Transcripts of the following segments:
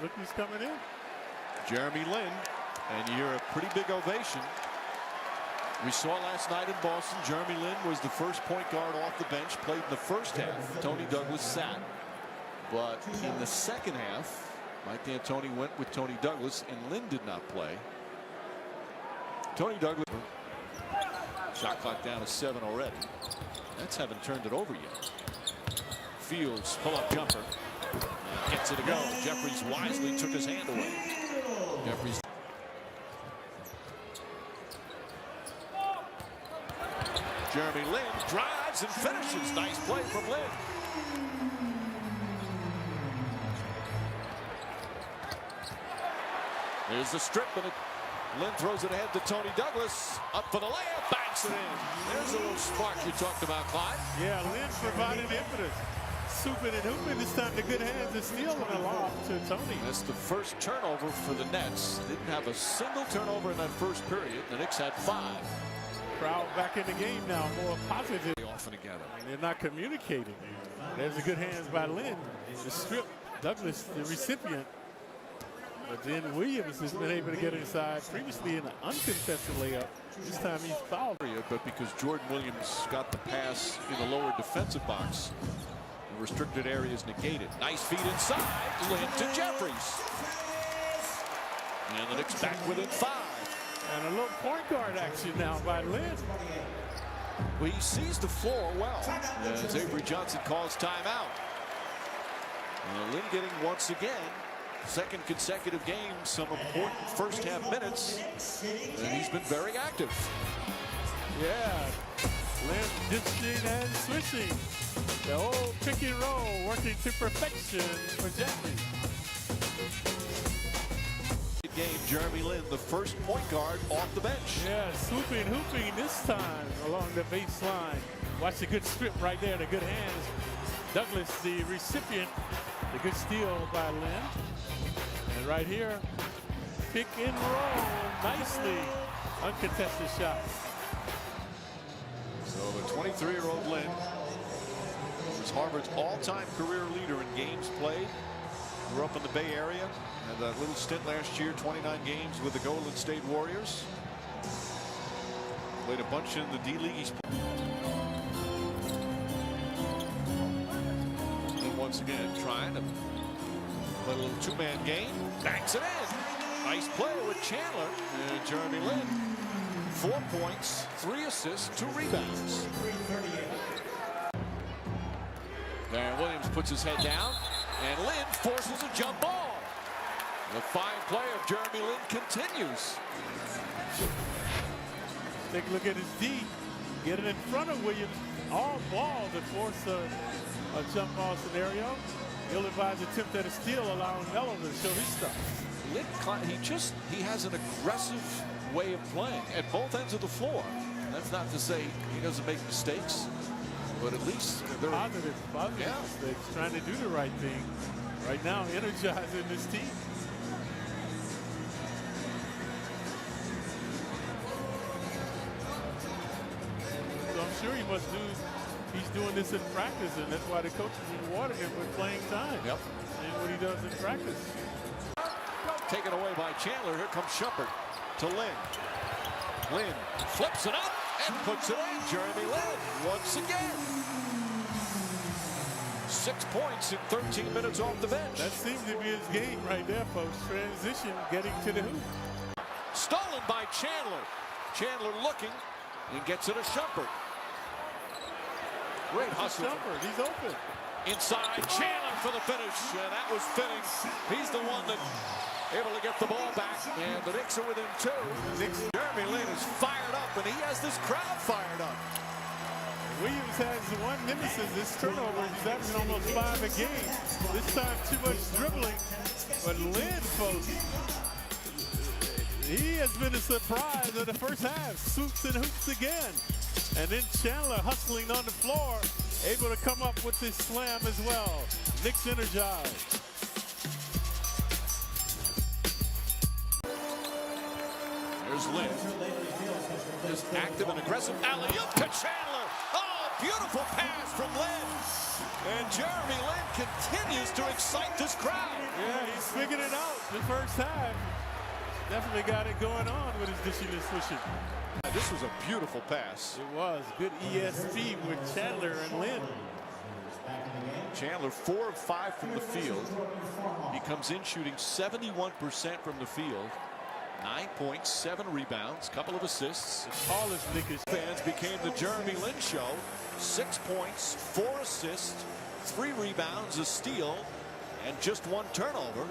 Look who's coming in. Jeremy Lin, and you're a pretty big ovation. We saw last night in Boston, Jeremy Lin was the first point guard off the bench, played in the first half. Tony Douglas sat. But in the second half, Mike D'Antoni went with Tony Douglas, and Lin did not play. Tony Douglas. Shot clock down to 7 already. That's haven't turned it over yet. Fields pull-up jumper. Gets it to go. Jeffries wisely took his hand away. Jeffries. Jeremy Lin drives and finishes. Nice play from Lin. There's the strip, and Lin throws it ahead to Tony Douglas. Up for the layup, banks it in. There's a little spark you talked about, Clyde. Yeah, Lin provided impetus. Souping and hooping. This time the good hands are stealing a lob to Tony. That's the first turnover for the Nets. Didn't have a single turnover in that first period. The Knicks had 5. Crowd back in the game now, more positive. Often together. And they're not communicating. There's a good hands by Lin. The strip, Douglas, the recipient. But then Williams has been able to get inside. Previously in an uncontested layup. This time he's fouled. But because Jordan Williams got the pass in the lower defensive box, the restricted area is negated. Nice feed inside. Lin to Jeffries. And the Knicks back within 5. And a little point guard action now by Lin. Well, he sees the floor well. As Avery Johnson calls timeout. And Lin getting once again, second consecutive game, some important first half minutes. And he's been very active. Yeah. Lin ditching and switching. The old pick and roll working to perfection for Jeffries. Game, Jeremy Lin, the first point guard off the bench. Yeah, swooping, hooping this time along the baseline. Watch the good strip right there, the good hands. Douglas, the recipient, the good steal by Lin. And right here, pick and roll nicely. Uncontested shot. So the 23-year-old Lin is Harvard's all-time career leader in games played. Grew up in the Bay Area. Had a little stint last year, 29 games with the Golden State Warriors. Played a bunch in the D-League. And once again, trying to play a little two-man game. Banks it in. Nice play with Chandler. And Jeremy Lin. 4 points, 3 assists, 2 rebounds. There, Williams puts his head down. And Lin forces a jump ball. The fine play of Jeremy Lin continues. Take a look at his D. Get it in front of Williams. All ball to force a jump ball scenario. Ill-advised attempt at a steal, allowing Melo to show his stuff. Lin, he has an aggressive way of playing at both ends of the floor. That's not to say he doesn't make mistakes, but at least they're positive mistakes, trying to do the right thing. Right now, energizing this team. So I'm sure he must do. He's doing this in practice, and that's why the coaches rewarded him with playing time. Yep. And what he does in practice. Taken away by Chandler. Here comes Shumpert to Lin. Lin flips it up and puts it in. Jeremy Lin once again. 6 points in 13 minutes off the bench. That seems to be his game right there, folks. Transition, getting to the hoop. Stolen by Chandler. Chandler looking and gets it to Shumpert. Great hustle. Shumpert, he's open. Inside, Chandler for the finish, and that was fitting. He's the one that able to get the ball back, and the Knicks are within 2. Jeremy Lin is fired up, and he has this crowd fired up. Williams has one nemesis, this turnover. He's averaging almost 5 a game. This time too much dribbling. But Lin, folks, he has been a surprise in the first half. Swoops and hoops again. And then Chandler hustling on the floor, able to come up with this slam as well. Knicks energized. There's Lin. Just active and aggressive. Alley-oop to Chandler. Oh, beautiful pass from Lin. And Jeremy Lin continues to excite this crowd. Yeah, he's figured it out. the first time. Definitely got it going on with his dishing and swishing. This was a beautiful pass. It was. Good ESP with Chandler and Lin. Chandler 4 of 5 from the field. He comes in shooting 71% from the field. 9 points, 7 rebounds, couple of assists. The tallest Knicks Fans became the Jeremy Lin show. 6 points, 4 assists, 3 rebounds, a steal, and just 1 turnover.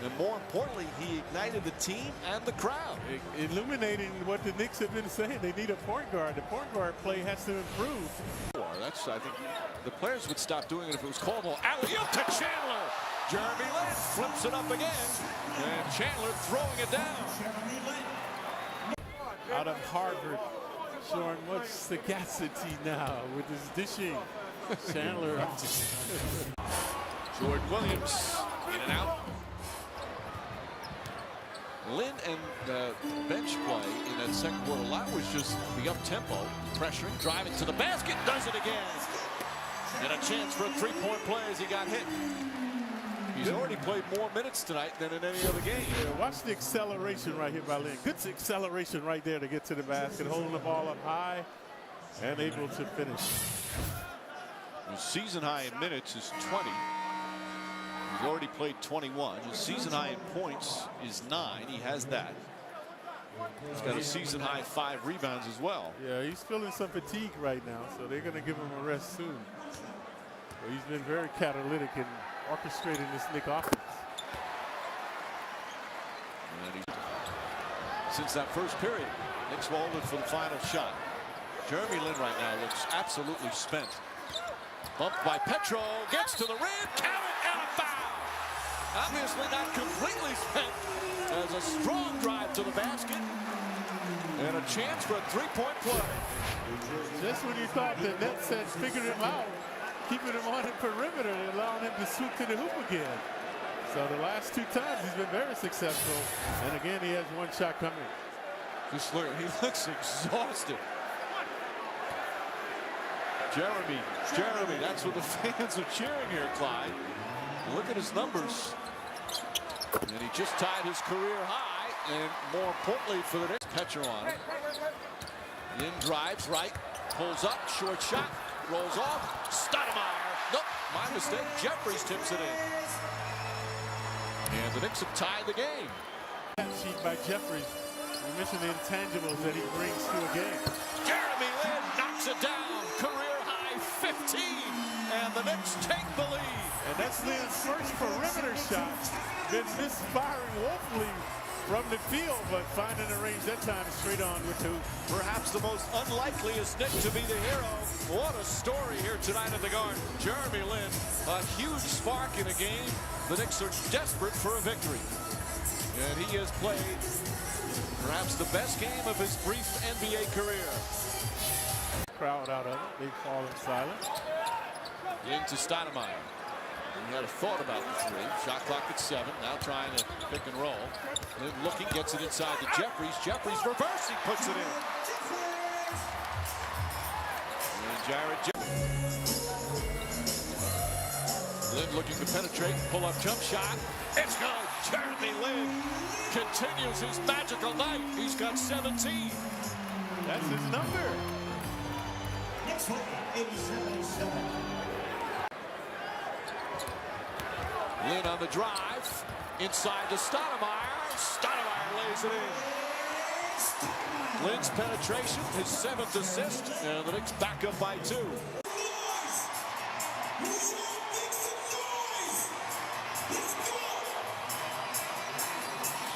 And more importantly, he ignited the team and the crowd. Illuminating what the Knicks have been saying. They need a point guard. The point guard play has to improve. That's, I think, the players would stop doing it if it was called. Alley-oop to Chandler. Jeremy Lin flips it up again. And Chandler throwing it down. Out of Harvard, showing much sagacity now with his dishing. Chandler. Jordan Williams in and out. Lin and bench play in that second quarter, a lot was just the up-tempo, pressuring, driving to the basket, does it again. And a chance for a three-point play as he got hit. He's already played more minutes tonight than in any other game. Yeah, watch the acceleration right here by Lin. Good acceleration right there to get to the basket, holding the ball up high and able to finish. His season high in minutes is 20. He's already played 21. His season high in points is 9. He has that. He's got a season high 5 rebounds as well. Yeah, he's feeling some fatigue right now, so they're going to give him a rest soon. But he's been very catalytic in orchestrating this Knicks offense. Since that first period, Knicks folded for the final shot. Jeremy Lin right now looks absolutely spent. Bumped by Petro, gets to the rim, count it, and a foul. Obviously not completely spent, as a strong drive to the basket and a chance for a three-point play. Just when you thought the Nets had figured him out, keeping him on the perimeter and allowing him to swoop to the hoop again. So the last 2 times he's been very successful, and again he has 1 shot coming. Just look, he looks exhausted. Jeremy, that's what the fans are cheering here, Clyde. Look at his numbers. And he just tied his career high, and more importantly for the Knicks, catcher on it. Lin drives right, pulls up, short shot, rolls off. Stoudemire, nope, my mistake. Jeffries tips it in. And the Knicks have tied the game. That sheet by Jeffries. We mentioned the intangibles that he brings to a game. Jeremy Lin knocks it down, career high 15, and the Knicks take the lead. And that's Lin's first perimeter shot. Been misfiring woefully from the field, but finding a range that time straight on with 2. Perhaps the most unlikeliest Knick to be the hero. What a story here tonight at the Garden. Jeremy Lin, a huge spark in a game. The Knicks are desperate for a victory. And he has played perhaps the best game of his brief NBA career. Crowd out of it. They fall in silence. Into Stoudemire. He had a thought about the 3. Shot clock at 7. Now trying to pick and roll. Lin looking, gets it inside to Jeffries. Jeffries reversing, puts it in. And Jared Lin looking to penetrate, pull up jump shot. It's good. Jeremy Lin continues his magical night. He's got 17. That's his number. Next one, 87. Lin on the drive, inside to Stoudemire. Stoudemire lays it in. Lin's penetration, his 7th assist, and the Knicks back up by 2.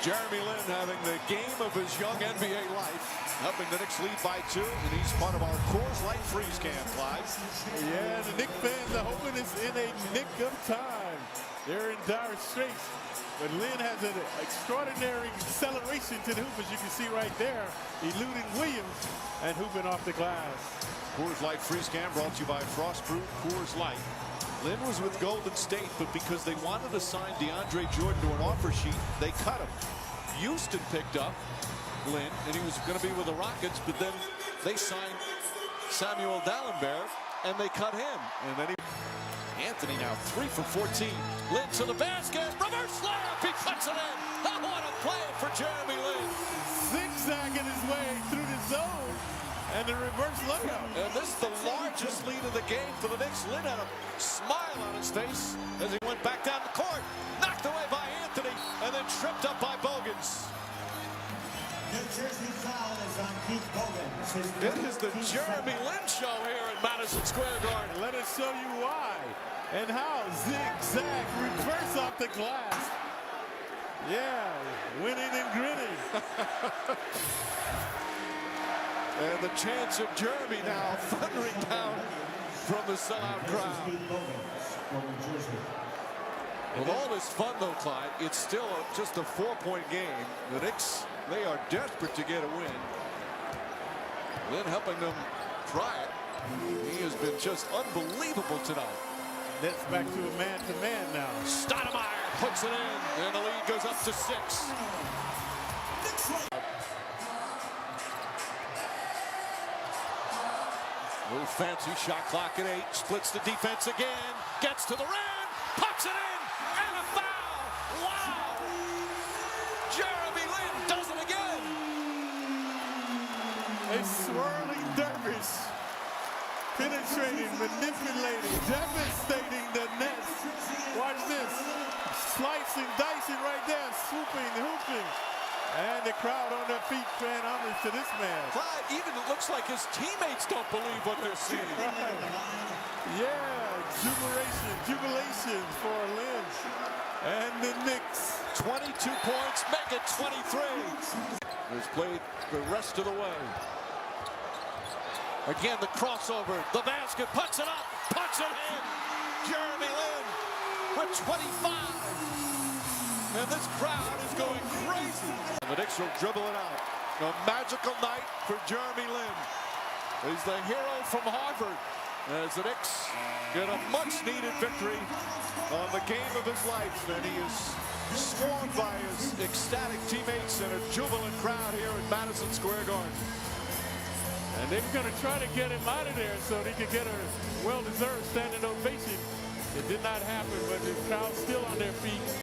Jeremy Lin having the game of his young NBA life, helping the Knicks lead by 2, and he's part of our Coors Light freeze cam, Clyde. Yeah, the Knicks fans are hoping it's in a nick of time. They're in dire straits, but Lin has an extraordinary acceleration to the hoop, as you can see right there, eluding Williams and hooping off the glass. Coors Light freeze cam brought to you by Frostproof Coors Light. Lin was with Golden State, but because they wanted to sign DeAndre Jordan to an offer sheet, they cut him. Houston picked up Lin, and he was going to be with the Rockets, but then they signed Samuel Dalembert, and they cut him. And then Anthony now 3 for 14. Lin to the basket. Reverse layup. He puts it in. Oh, what a play for Jeremy Lin. Zigzagging his way through the zone and the reverse layup. And this is the largest lead of the game for the Knicks. Lin had a smile on his face as he went back down the court. Knocked away by Anthony and then tripped up by Bogans. New Jersey foul is on Pete Bogans. It is the Jeremy Lin show here at Madison Square Garden. Let us show you why and how. Zigzag, reverse off the glass. Yeah, winning and grinning. And the chants of Jeremy now thundering down from the sellout crowd. With all this fun, though, Clyde, it's still just a 4-point game. The Knicks, they are desperate to get a win. Lin helping them try it. He has been just unbelievable tonight. Nets back to a man-to-man now. Stoudemire puts it in, and the lead goes up to 6. Little fancy shot clock at 8. Splits the defense again. Gets to the rim. Puts it in. And a foul. Wow. Jeremy Lin does it again. A swirling dervish. Penetrating, manipulating, devastating the Nets. Watch this. Slicing, dicing right there. Swooping, hooping. And the crowd on their feet paying homage to this man. Clyde, even it looks like his teammates don't believe what they're seeing. Right. Yeah, jubilation for Lin and the Knicks. 22 points, make it 23. He's played the rest of the way. Again, the crossover, the basket, puts it up, puts it in. Jeremy Lin with 25. And this crowd is going crazy. And the Knicks will dribble it out. A magical night for Jeremy Lin. He's the hero from Harvard as the Knicks get a much-needed victory on the game of his life. And he is swarmed by his ecstatic teammates and a jubilant crowd here at Madison Square Garden. And they were going to try to get him out of there so they could get a well-deserved standing ovation. It did not happen, but the crowd's still on their feet.